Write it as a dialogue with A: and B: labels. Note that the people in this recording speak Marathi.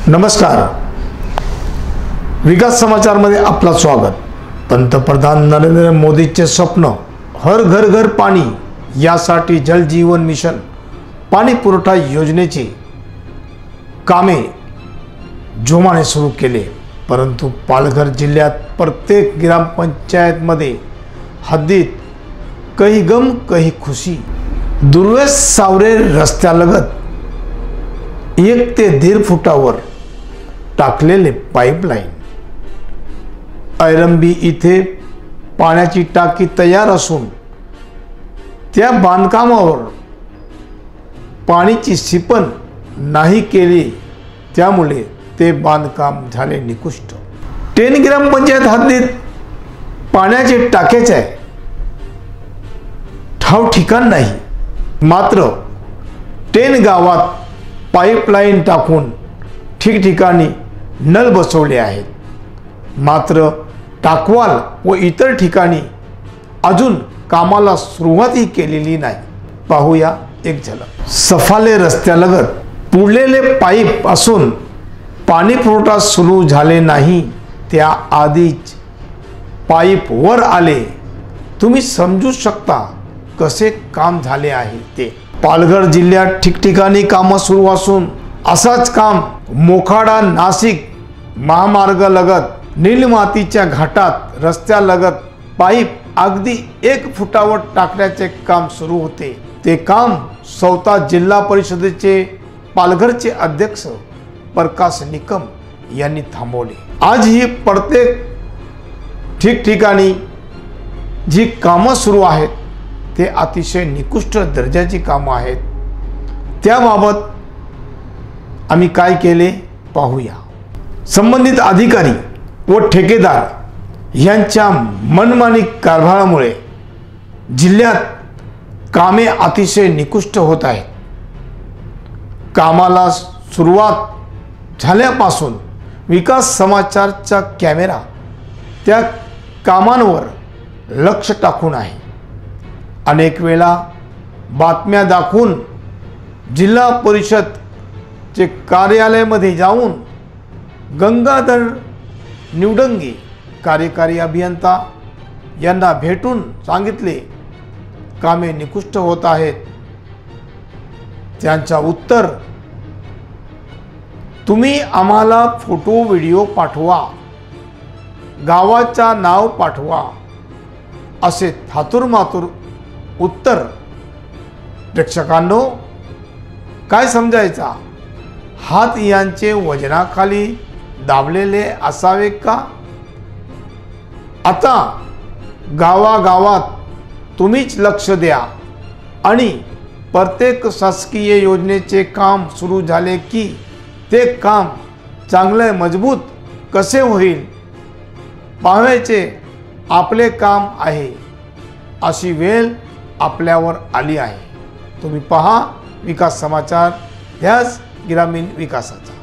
A: नमस्कार, विकास समाचार मध्ये आपलं स्वागत। पंतप्रधान नरेंद्र मोदींचे स्वप्न हर घर घर पाणी यासाठी जल जीवन मिशन पाणी पुरवठा योजनेची कामे जोमाने सुरू केले, परंतु पालघर जिल्ह्यात प्रत्येक ग्रामपंचायत मध्ये हद्दीत कहीं गम कहीं खुशी। दुर्वेस सावरे रस्त्यालगत 1 ते 1.5 फुटावर टाकलेले पाईपलाईन। ऐरंबी इथे पाण्याची टाकी तयार असून त्या बांधकामावर पाण्याची सिपन नाही केली, त्यामुळे ते बांधकाम झाले निकृष्ट। 10 ग्रामपंचायत हद्दीत पाण्याचे टाक्याचे ठाव ठिकाण नाही, मात्र 10 गावात पाईपलाईन टाकून ठिकठिकाणी नळ बसवले आहेत, मात्र टाकवाल व इतर ठिकाणी अजून कामाला सुरुवातही केलेली नाही। पाहूया एक झलक। सफाले रस्त्यालगत पुरलेले पाईप असून पाणी पुरवठा सुरू झाले नाही, त्या आधीच पाईप वर आले। तुम्ही समजू शकता कसे काम झाले आहे ते। पालघर जिल्ह्यात ठिकठिकाणी काम सुरू असून असाच काम मोखाडा नाशिक महामार्ग लगत नीलमातीच्या घाटात रस्त्यालगत पाईप अगदी 1 फुटावर टाकण्याचे काम सुरू होते। ते काम स्वतः जिल्हा परिषदेचे पालघरचे अध्यक्ष प्रकाश निकम यांनी थांबवले। आज ही प्रत्येक ठिकठिकाणी जी कामं सुरू आहेत ते अतिशय निकृष्ट दर्जाची कामं आहेत। त्याबाबत आम्ही काय केले पाहूया। संबंधित अधिकारी व ठेकेदार यांच्या मनमानी कारभारामुळे जिल्ह्यात कामे अतिशय निकृष्ट होत आहेत। कामाला सुरुवात झाल्यापासून विकास समाचारचा कॅमेरा त्या कामांवर लक्ष टाकून आहे। अनेक वेळा बातम्या दाखवून जिल्हा परिषद चे कार्यालयामध्ये जाऊन गंगाधर निवडंगी कार्यकारी अभियंता यांना भेटून सांगितले कामे निकृष्ट होत आहेत। त्यांचा उत्तर, तुम्ही आम्हाला फोटो व्हिडिओ पाठवा, गावाचा नाव पाठवा, असे थातुरमातुर उत्तर। प्रेक्षकांनो, काय समजायचा? हात यांचे वजनाखाली दाबलेले असावे का? आता गावागावात तुम्हीच लक्ष द्या आणि प्रत्येक शासकीय योजनेचे काम सुरू झाले की ते काम चांगले मजबूत कसे होईल पाहायचे आपले काम आहे। अशी वेळ आपल्यावर आली आहे। तुम्ही पहा विकास समाचार, ध्यास ग्रामीण विकासाचा।